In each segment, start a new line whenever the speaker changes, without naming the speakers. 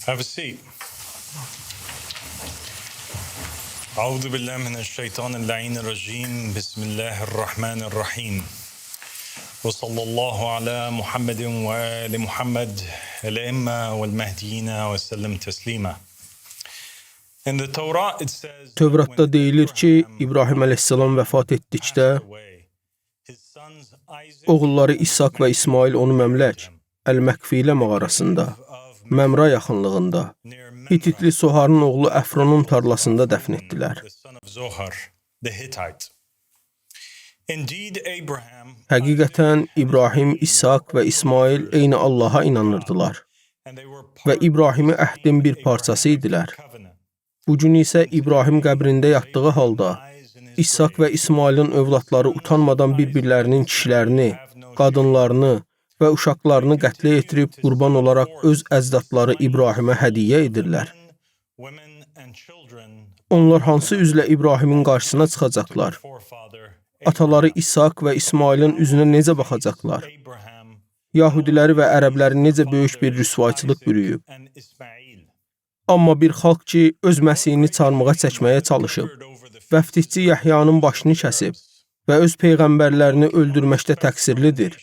Have a seat. أعوذ بالله من الشيطان اللعين الرجيم بسم الله الرحمن الرحيم وصلى الله على محمد وآل محمد الأئمة والمهديين وسلم تسليما. In the Torah it says,
Tövratda deyilir ki, İbrahim əleyhissalam vəfat etdikdə, oğulları İshak və İsmail onu məmlək, Əl-Məkfilə mağarasında, Məmra yaxınlığında, Hititli Soharın oğlu Əfronun tarlasında dəfn etdilər. Həqiqətən, İbrahim, İshak və İsmail eyni Allaha inanırdılar və İbrahimi əhdin bir parçası idilər. Bugün isə İbrahim qəbrində yatdığı halda, İshak və İsmailin övladları utanmadan bir-birlərinin kişilərini, qadınlarını və uşaqlarını qətlə yetirib qurban olaraq öz əzdadları İbrahimə hədiyyə edirlər. Onlar hansı üzlə İbrahimin qarşısına çıxacaqlar? Ataları İshak və İsmailin üzünə necə baxacaqlar? Yahudiləri və ərəbləri necə böyük bir rüsvayçılıq bürüyüb? Amma bir xalq ki, öz Məsihini çarmığa çəkməyə çalışıb, vəftihçi Yəhyanın başını kəsib və öz peyğəmbərlərini öldürməkdə təqsirlidir.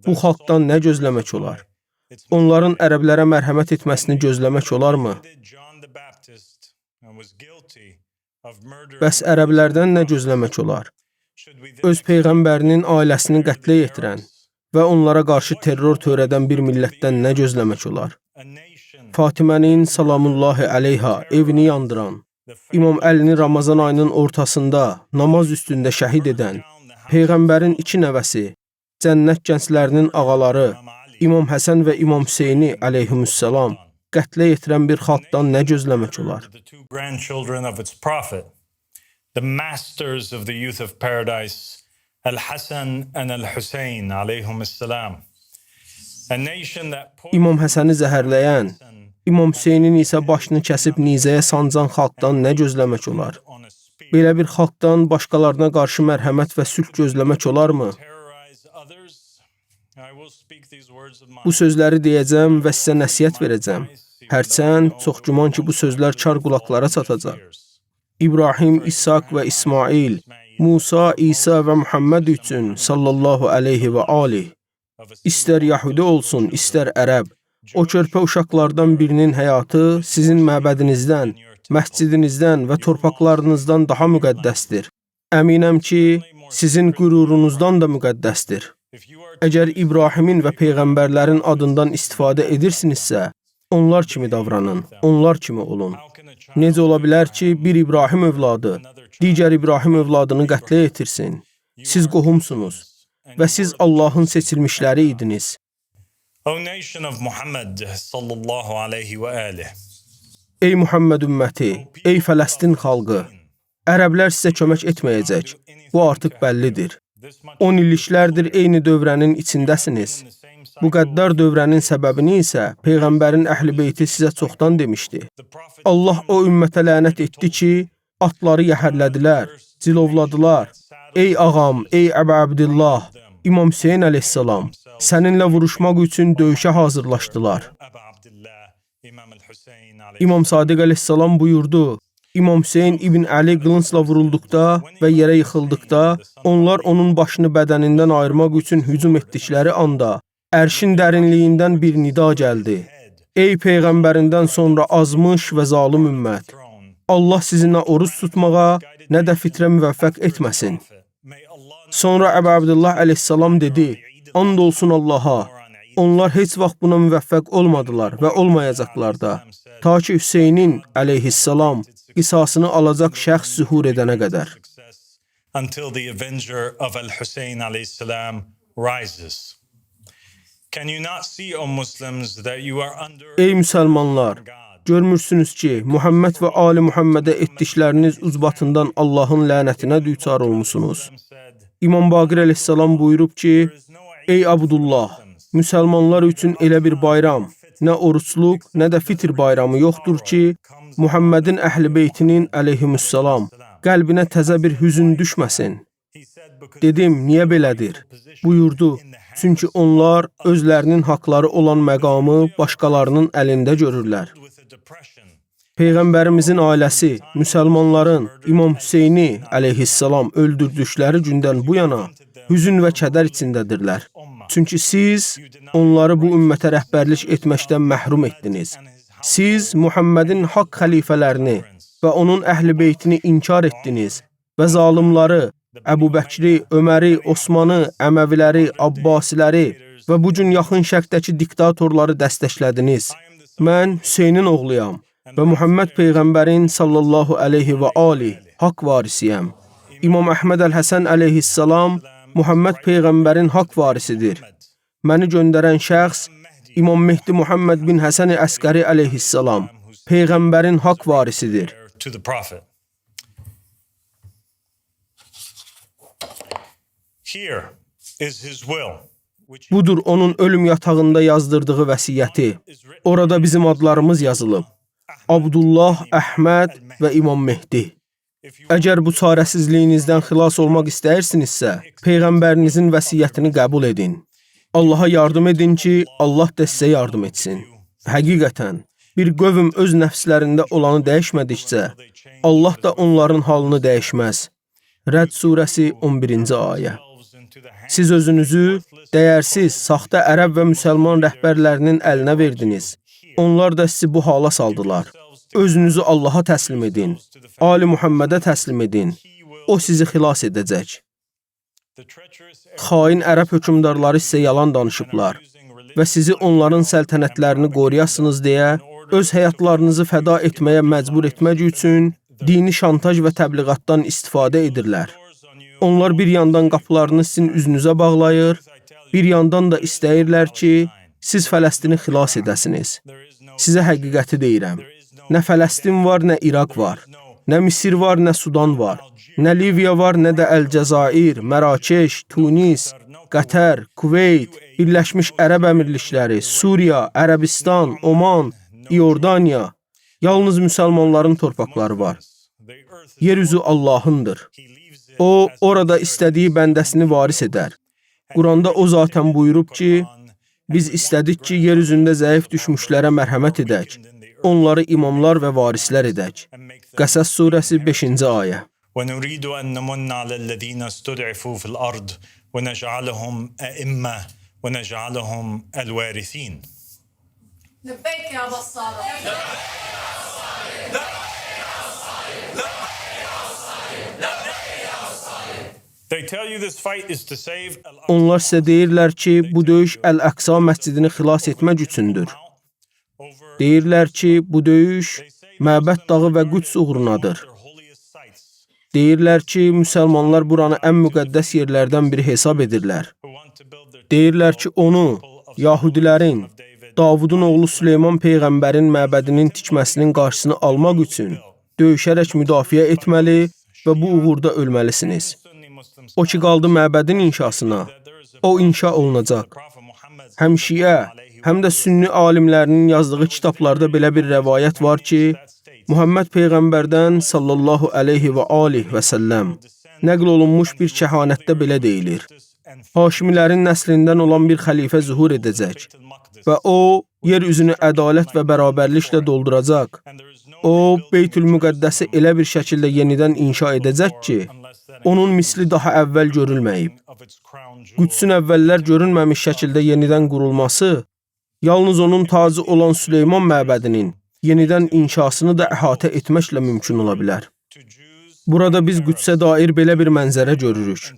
Bu xalqdan nə gözləmək olar? Onların ərəblərə mərhəmət etməsini gözləmək olarmı? Bəs ərəblərdən nə gözləmək olar? Öz peyğəmbərinin ailəsini qətlə yetirən və onlara qarşı terror törədən bir millətdən nə gözləmək olar? Fatimənin salamullahi əleyha evini yandıran, İmam Əlini Ramazan ayının ortasında namaz üstündə şəhid edən, peyğəmbərin iki nəvəsi, cənnət gənclərinin ağaları, İmam Həsən və İmam Hüseyni əleyhümüssalam qətlə yetirən bir xalqdan nə gözləmək olar?
The masters of the youth of paradise, Al-Hasan and Al-Husayn alayhumüssalam.
İmam Həsəni zəhərləyən, İmam Hüseynin isə başını kəsib nizəyə sancan xalqdan nə gözləmək olar? Belə bir xalqdan başqalarına qarşı mərhəmət və sülh gözləmək olarmı? Bu sözləri deyəcəm və sizə nəsihət verəcəm. Hərçənd, çox güman ki, bu sözlər kar qulaqlara çatacaq. İbrahim, İshak və İsmail, Musa, İsa və Muhammed üçün sallallahu aleyhi və aleyh. İstər Yahudi olsun, istər ərəb, o körpə uşaqlardan birinin həyatı sizin məbədinizdən, məscidinizdən və torpaqlarınızdan daha müqəddəsdir. Əminəm ki, sizin qürurunuzdan da müqəddəsdir. Əgər İbrahimin və peyğəmbərlərin adından istifadə edirsinizsə, onlar kimi davranın, onlar kimi olun. Necə ola bilər ki, bir İbrahim övladı, digər İbrahim övladını qətlə yetirsin? Siz qohumsunuz və siz Allahın seçilmişləri idiniz.
O nation of Muhammad sallallahu aleyhi və aleyh.
Ey Muhammed ümməti, ey Fələstin xalqı, ərəblər sizə kömək etməyəcək, bu artıq bəllidir. 10 illiklərdir eyni dövrənin içindəsiniz. Bu qəddar dövrənin səbəbini isə Peyğəmbərin əhl-i beyti sizə çoxdan demişdi. Allah o ümmətə lənət etdi ki, atları yəhərlədilər, cilovladılar. Ey ağam, ey Əbu Abdillah, İmam Hüseyin əleyhissalam, səninlə vuruşmaq üçün döyüşə hazırlaşdılar. İmam Sadiq əleyhissalam buyurdu, İmam Hüseyin İbn Əli qılıncla vurulduqda və yerə yıxıldıqda, onlar onun başını bədənindən ayırmaq üçün hücum etdikləri anda, ərşin dərinliyindən bir nida gəldi. Ey Peyğəmbərindən sonra azmış və zalım ümmət, Allah sizi nə oruç tutmağa, nə də fitrə müvəffəq etməsin. Sonra Əbu Abdillah əleyhissalam dedi, and olsun Allaha, onlar heç vaxt buna müvəffəq olmadılar və olmayacaqlar da, ta ki Hüseynin əleyhissalam qisasını alacaq şəxs zühur edənə qədər.
Until the avenger of Al-Husayn aleyhissalam rises. Can you not see, O Muslims, that you are under...
Ey müsəlmanlar, görmürsünüz ki, Muhammed və Ali Muhammedə etdikləriniz ucbatından Allahın lənətinə düçar olmusunuz. İmam Baqir əleyhissalam buyurub ki, ey Abdullah, müsəlmanlar üçün elə bir bayram, nə oruçluq, nə də fitr bayramı yoxdur ki, Muhammedin əhl-i beytinin əleyhümüssalam qəlbinə təzə bir hüzün düşməsin. Dedim, niyə belədir? Buyurdu, çünki onlar özlərinin haqları olan məqamı başqalarının əlində görürlər. Peyğəmbərimizin ailəsi, müsəlmanların İmam Hüseyni əleyhissalam öldürdükləri gündən bu yana hüzün və kədər içindədirlər. Çünki siz onları bu ümmətə rəhbərlik etməkdən məhrum etdiniz. Siz Muhammedin haqq xəlifələrini və onun əhl-i beytini inkar etdiniz və zalımları, Əbu Bəkri, Öməri, Osmanı, Əməviləri, Abbasiləri və bu gün yaxın şərqdəki diktatorları dəstəklədiniz. Mən Hüseynin oğluyam və Muhammed Peyğəmbərin sallallahu aleyhi və aleyh haqq varisiyəm. İmam Əhməd Əl-Həsən əleyhissalam Muhammed Peyğəmbərin haqq varisidir. Məni göndərən şəxs İmam Mehdi Muhammed bin Həsən Əskəri əleyhissalam Peyğəmbərin haqq varisidir. Budur onun ölüm yatağında yazdırdığı vəsiyyəti. Orada bizim adlarımız yazılıb. Abdullah, Əhməd və İmam Mehdi. Əgər bu çarəsizliyinizdən xilas olmaq istəyirsinizsə, Peyğəmbərinizin vəsiyyətini qəbul edin. Allaha yardım edin ki, Allah da sizə yardım etsin. Həqiqətən, bir qövm öz nəfslərində olanı dəyişmədikcə, Allah da onların halını dəyişməz. Rəd surəsi 11-ci ayə. Siz özünüzü dəyərsiz, saxta ərəb və müsəlman rəhbərlərinin əlinə verdiniz. Onlar da sizi bu hala saldılar. Özünüzü Allaha təslim edin. Ali Muhammedə təslim edin. O sizi xilas edəcək. Xain ərəb hökmdarları sizə yalan danışıblar və sizi onların səltənətlərini qoruyasınız deyə öz həyatlarınızı fəda etməyə məcbur etmək üçün dini şantaj və təbliğatdan istifadə edirlər. Onlar bir yandan qapılarını sizin üzünüzə bağlayır, bir yandan da istəyirlər ki, siz Fələstini xilas edəsiniz. Sizə həqiqəti deyirəm. Nə Fələstin var, nə İraq var. Nə Misir var, nə Sudan var. Nə Liviya var, nə də Əlcəzair, Mərakeş, Tunis, Qətər, Kuveyt, Birləşmiş Ərəb Əmirlikləri, Suriya, Ərəbistan, Oman, İordaniya. Yalnız müsəlmanların torpaqları var. Yeryüzü Allahındır. O, orada istədiyi bəndəsini varis edər. Quranda o zatən buyurub ki, biz istədik ki, yeryüzündə zəif düşmüşlərə mərhəmət edək, onları imamlar və varislər edək. Qəsəs surəsi 5-ci ayə.
وَنُرِيدُ أَن نَّمُنَّ عَلَى الَّذِينَ اسْتُضْعِفُوا فِي الْأَرْضِ وَنَجْعَلَهُمْ أَئِمَّةً وَنَجْعَلَهُمْ الْوَارِثِينَ.
لبيك يا بصار.
Onlar sizə deyirlər ki, bu döyüş Əl-Əqsa məscidini xilas etmək üçündür. Deyirlər ki, bu döyüş Məbəd dağı və Qüds uğrunadır. Deyirlər ki, müsəlmanlar buranı ən müqəddəs yerlərdən biri hesab edirlər. Deyirlər ki, onu, Yahudilərin, Davudun oğlu Süleyman Peyğəmbərin məbədinin tikməsinin qarşısını almaq üçün döyüşərək müdafiə etməli və bu uğurda ölməlisiniz. O ki, qaldı məbədin inşasına, o inşa olunacaq. Həm şiə, həm də sünni alimlərinin yazdığı kitablarda belə bir rəvayət var ki, Muhammed Peyğəmbərdən sallallahu aleyhi və aleyh və səlləm nəql olunmuş bir kəhanətdə belə deyilir. Haşimilərin nəslindən olan bir xəlifə zuhur edəcək və o, yer üzünü ədalət və bərabərliklə dolduracaq. O, Beytül-Müqəddəsi elə bir şəkildə yenidən inşa edəcək ki, onun misli daha əvvəl görülməyib. Qüdsün əvvəllər görünməmiş şəkildə yenidən qurulması, yalnız onun tacı olan Süleyman məbədinin yenidən inşasını da əhatə etməklə mümkün ola bilər. Burada biz Qüdsə dair belə bir mənzərə görürük.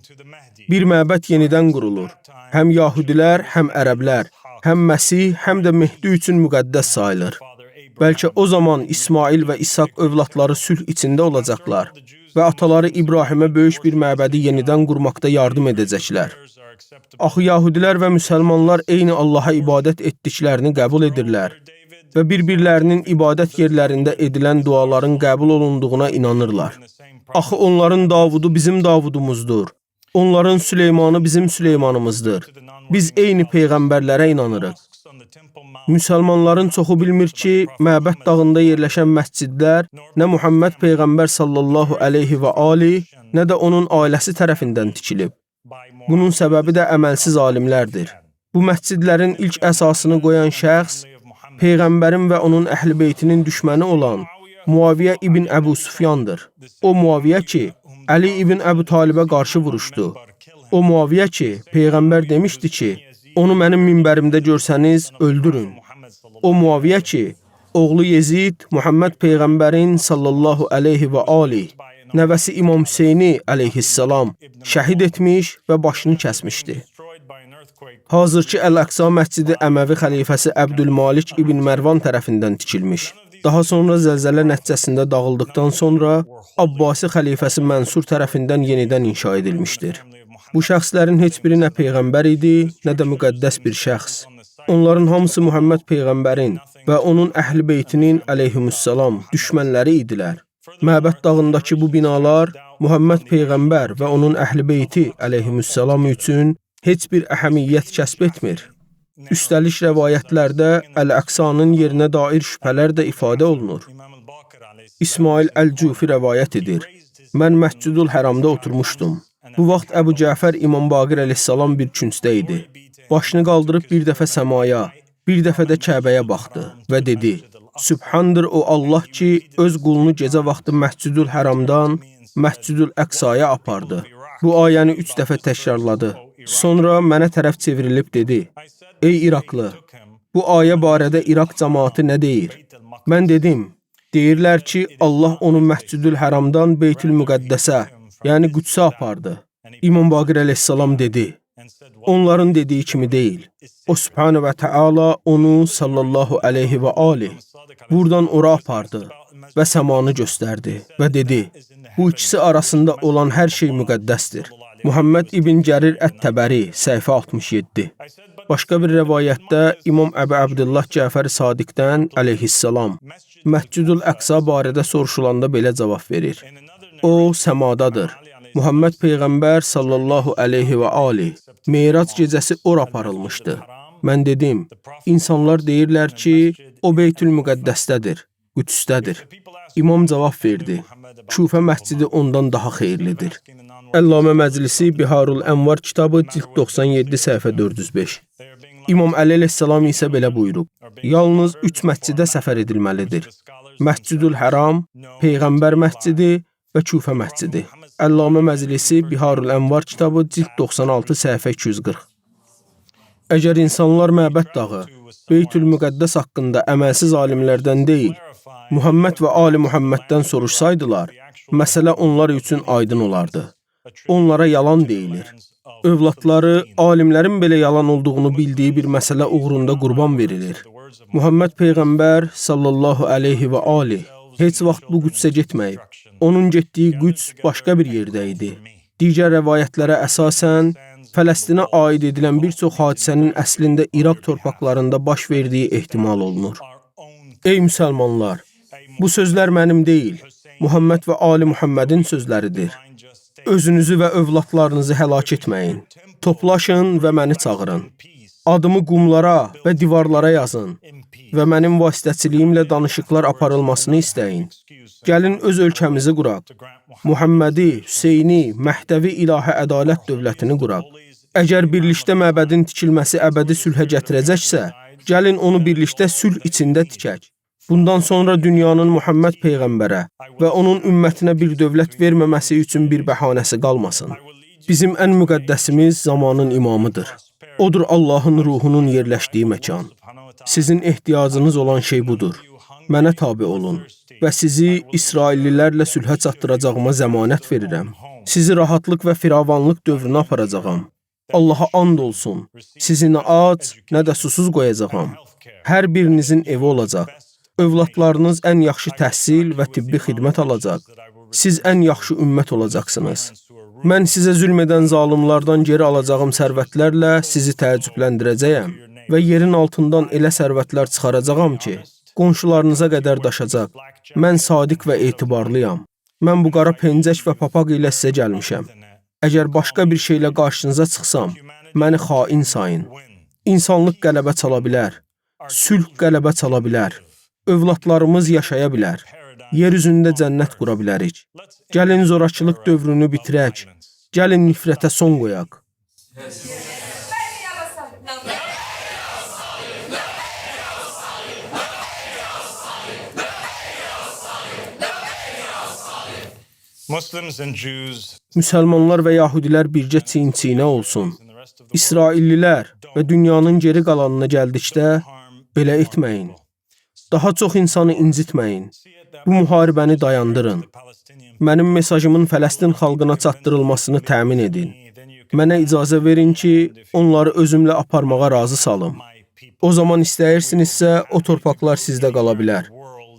Bir məbəd yenidən qurulur. Həm Yahudilər, həm Ərəblər, həm Məsih, həm də Mehdi üçün müqəddəs sayılır. Bəlkə o zaman İsmail və İshak övladları sülh içində olacaqlar və ataları İbrahimə böyük bir məbədi yenidən qurmaqda yardım edəcəklər. Axı Yahudilər və müsəlmanlar eyni Allaha ibadət etdiklərini qəbul edirlər və bir-birlərinin ibadət yerlərində edilən duaların qəbul olunduğuna inanırlar. Axı onların Davudu bizim Davudumuzdur. Onların Süleymanı bizim Süleymanımızdır. Biz eyni peyğəmbərlərə inanırıq. Müsəlmanların çoxu bilmir ki, Məbəd dağında yerləşən məscidlər nə Muhammed Peyğəmbər sallallahu əleyhi və ali, nə də onun ailəsi tərəfindən tikilib. Bunun səbəbi də əməlsiz alimlərdir. Bu məscidlərin ilk əsasını qoyan şəxs Peyğəmbərin və onun əhl-i-beytinin düşməni olan Muaviyyə ibn Əbu Sufyandır. O Muaviyyə ki, Əli ibn Əbu Talibə qarşı vuruşdu. O Muaviyyə ki, Peyğəmbər demişdi ki, onu mənim minbərimdə görsəniz, öldürün. O Muaviyyə ki, oğlu Yezid, Muhammed Peyğəmbərin sallallahu əleyhi və ali, nəvəsi İmam Hüseyni əleyhissalam şəhid etmiş və başını kəsmişdi. Hazırki Əl-Əqsa məscidi Əməvi xəlifəsi Əbdülmalik ibn Mərvan tərəfindən tikilmiş. Daha sonra zəlzələ nəticəsində dağıldıqdan sonra Abbasi xəlifəsi Mənsur tərəfindən yenidən inşa edilmişdir. Bu şəxslərin heç biri nə Peyğəmbər idi, nə də müqəddəs bir şəxs. Onların hamısı Muhammed Peyğəmbərin və onun əhl-i-beytinin əleyhümussalam düşmənləri idilər. Məbəd dağındakı bu binalar Muhammed Peyğəmbər və onun əhl-i-beyti əleyhümussalam üçün heç bir əhəmiyyət kəsb etmir. Üstəlik rəvayətlərdə Əl-Əqsanın yerinə dair şübhələr də ifadə olunur. İsmail Əl-Cufi rəvayət edir. Mən Məscidül Həramda oturmuşdum. Bu vaxt Əbu Cəfər İmam Baqir əleyhissalam bir küncdə idi. Başını qaldırıb bir dəfə səmaya, bir dəfə də Kəbəyə baxdı və dedi: Sübhandır o Allah ki, öz qulunu gecə vaxtı Məscidül Həramdan Məscidül Əqsaya apardı. Bu ayəni 3 dəfə təkrarladı. Sonra mənə tərəf çevrilib dedi: Ey İraqlı, bu ayə barədə İraq cəmaatı nə deyir? Mən dedim: Deyirlər ki, Allah onu Məscidül Həramdan Beytül Müqəddəsə, yəni Qüdsə apardı. İmam Baqir əleyhissalam dedi: Onların dediyi kimi deyil. O Sübhanə və Teala onu sallallahu əleyhi və ali buradan ora apardı və səmanı göstərdi və dedi: Bu ikisi arasında olan hər şey müqəddəsdir. Muhammed ibn Cərir Ət-Təbəri, səhifə 67. Başqa bir rəvayətdə İmam Əbu Abdullah Cəfər Sadiqdən əleyhissalam Məscidül Əqsa barədə soruşulanda belə cavab verir: O səmadadır. Muhammed Peyğəmbər sallallahu əleyhi və ali Meyrac gecəsi ora aparılmışdı. Mən dedim: İnsanlar deyirlər ki, o Beytül Müqəddəsdədir, Qüdsdədir. İmam cavab verdi: Küfə məscidi ondan daha xeyirlidir. Əllamə Məclisi Biharul Ənvar kitabı cild 97 səhifə 405. İmam Əli əleyhissalam isə belə buyurub: Yalnız 3 məscidə səfər edilməlidir. Məscidül Həram, Peyğəmbər məscidi və Küfə məscidi. Əllamə Məclisi Biharul Ənvar kitabı cild 96 səhifə 240. Əgər insanlar Məbəd dağı, Beytül Müqəddəs haqqında əməlsiz alimlərdən deyil, Muhammed və Ali Muhammeddən soruşsaydılar, məsələ onlar üçün aydın olardı. Onlara yalan deyilir. Övladları, alimlərin belə yalan olduğunu bildiyi bir məsələ uğrunda qurban verilir. Muhammed Peyğəmbər sallallahu əleyhi və ali heç vaxt bu Qüdsə getməyib. Onun getdiyi Qüds başqa bir yerdə idi. Digər rəvayətlərə əsasən, Fələstinə aid edilən bir çox hadisənin əslində İraq torpaqlarında baş verdiyi ehtimal olunur. Ey müsəlmanlar! Bu sözlər mənim deyil, Muhammed və Ali Muhammedin sözləridir. Özünüzü və övladlarınızı həlak etməyin. Toplaşın və məni çağırın. Adımı qumlara və divarlara yazın və mənim vasitəçiliyimlə danışıqlar aparılmasını istəyin. Gəlin öz ölkəmizi quraq. Muhammedi, Hüseyni, Məhdəvi ilahə ədalət dövlətini quraq. Əgər birlikdə məbədin tikilməsi əbədi sülhə gətirəcəksə, gəlin onu birlikdə sülh içində tikək. Bundan sonra dünyanın Muhammed Peyğəmbərə və onun ümmətinə bir dövlət verməməsi üçün bir bəhanəsi qalmasın. Bizim ən müqəddəsimiz zamanın imamıdır. Odur Allahın ruhunun yerləşdiyi məkan. Sizin ehtiyacınız olan şey budur. Mənə tabe olun və sizi İsraillilərlə sülhə çatdıracağıma zəmanət verirəm. Sizi rahatlıq və firavanlıq dövrünə aparacağam. Allaha and olsun, sizi nə ac, nə də susuz qoyacağam. Hər birinizin evi olacaq. Övladlarınız ən yaxşı təhsil və tibbi xidmət alacaq. Siz ən yaxşı ümmət olacaqsınız. Mən sizə zülm edən zalımlardan geri alacağım sərvətlərlə sizi təəccübləndirəcəyəm və yerin altından elə sərvətlər çıxaracağam ki, qonşularınıza qədər daşacaq. Mən sadiq və etibarlıyam. Mən bu qara pencək və papaq ilə sizə gəlmişəm. Əgər başqa bir şeylə qarşınıza çıxsam, məni xain sayın. İnsanlıq qələbə çala bilər. Sülh qələbə çala bilər. Övladlarımız yaşaya bilər. Yer üzündə cənnət qura bilərik. Gəlin zorakılıq dövrünü bitirək. Gəlin nifrətə son qoyaq. Müsəlmanlar və yahudilər bircə çiyin-çiyinə olsun. İsraillilər və dünyanın geri qalanına gəldikdə belə etməyin. Daha çox insanı incitməyin. Bu müharibəni dayandırın. Mənim mesajımın Fələstin xalqına çatdırılmasını təmin edin. Mənə icazə verin ki, onları özümlə aparmağa razı salım. O zaman istəyirsinizsə, o torpaqlar sizdə qala bilər.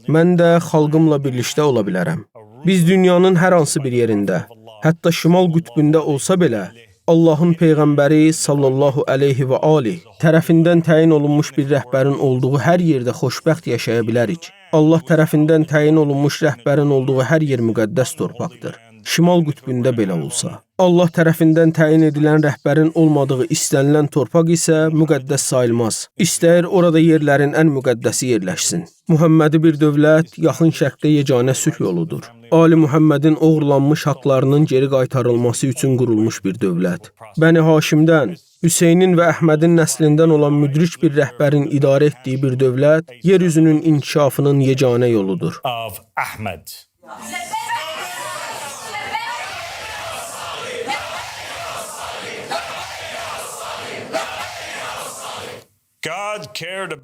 Mən də xalqımla birlikdə ola bilərəm. Biz dünyanın hər hansı bir yerində, hətta şimal qütbündə olsa belə, Allahın Peyğəmbəri sallallahu aleyhi və aleyh tərəfindən təyin olunmuş bir rəhbərin olduğu hər yerdə xoşbəxt yaşaya bilərik. Allah tərəfindən təyin olunmuş rəhbərin olduğu hər yer müqəddəs torpaqdır. Şimal qütbündə belə olsa. Allah tərəfindən təyin edilən rəhbərin olmadığı istənilən torpaq isə müqəddəs sayılmaz. İstəyir orada yerlərin ən müqəddəsi yerləşsin. Muhammədi bir dövlət, yaxın şərqdə yeganə sülh yoludur. Ali Muhammədin oğurlanmış haqlarının geri qaytarılması üçün qurulmuş bir dövlət. Bəni Haşimdən, Hüseynin və Əhmədin nəslindən olan müdrik bir rəhbərin idarə etdiyi bir dövlət, yer üzünün inkişafının yeganə yoludur.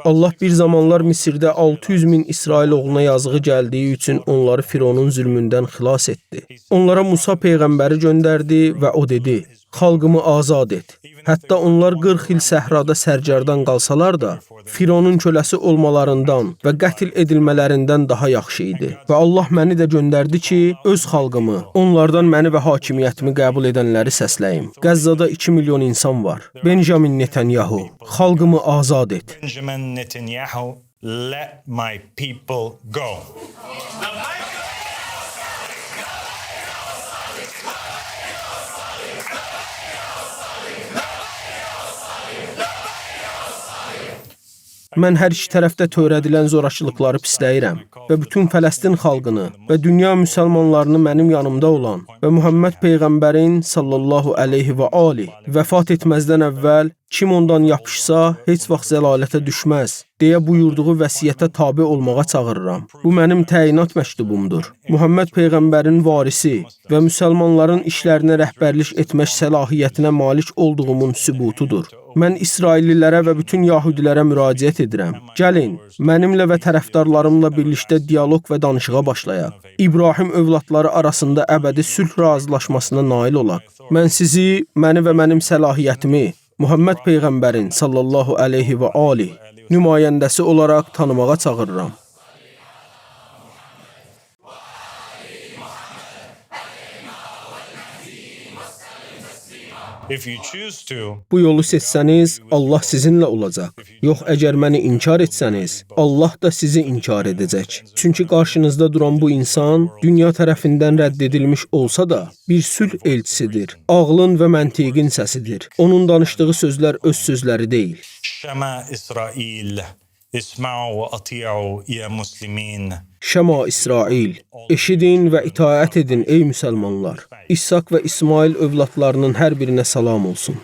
Allah bir zamanlar Misirdə 600 min İsrail oğluna yazığı gəldiyi üçün onları Fironun zülmündən xilas etdi. Onlara Musa Peyğəmbəri göndərdi və o dedi, xalqımı azad et. Hətta onlar 40 il səhrada sərcardan qalsalar da, Fironun köləsi olmalarından və qətl edilmələrindən daha yaxşı idi. Və Allah məni də göndərdi ki, öz xalqımı, onlardan məni və hakimiyyətimi qəbul edənləri səsləyim. Qəzzada 2 milyon insan var. Benjamin Netanyahu, xalqımı azad et.
Benjamin Netanyahu, let my people go.
Mən hər iki tərəfdə törədilən zorakılıqları pisləyirəm və bütün Fələstin xalqını və dünya müsəlmanlarını mənim yanımda olan və Muhammed Peyğəmbərin sallallahu aleyhi və aleyh vəfat etməzdən əvvəl kim ondan yapışsa, heç vaxt zəlalətə düşməz, deyə buyurduğu vəsiyyətə tabe olmağa çağırıram. Bu mənim təyinat məktubumdur. Muhammed Peyğəmbərin varisi və müsəlmanların işlərinə rəhbərlik etmək səlahiyyətinə malik olduğumun sübutudur. Mən İsraillilərə və bütün yahudilərə müraciət edirəm. Gəlin, mənimlə və tərəfdarlarımla birlikdə dialoq və danışığa başlayaq. İbrahim övladları arasında əbədi sülh razılaşmasına nail olaq. Mən sizi, məni və mənim səlahiyyətimi Muhammed Peyğəmbərin sallallahu aleyhi və aleyh nümayəndəsi olaraq tanımağa çağırıram. Bu yolu seçsəniz, Allah sizinlə olacaq. Yox, əgər məni inkar etsəniz, Allah da sizi inkar edəcək. Çünki qarşınızda duran bu insan dünya tərəfindən rədd edilmiş olsa da, bir sülh elçisidir. Ağlın və məntiqin səsidir. Onun danışdığı sözlər öz sözləri deyil.
Şəma İsrail, İsma'u və ati'u ya muslimin.
Şəma İsrail, eşidin və itaət edin ey müsəlmanlar. İshak və İsmail övladlarının hər birinə salam olsun.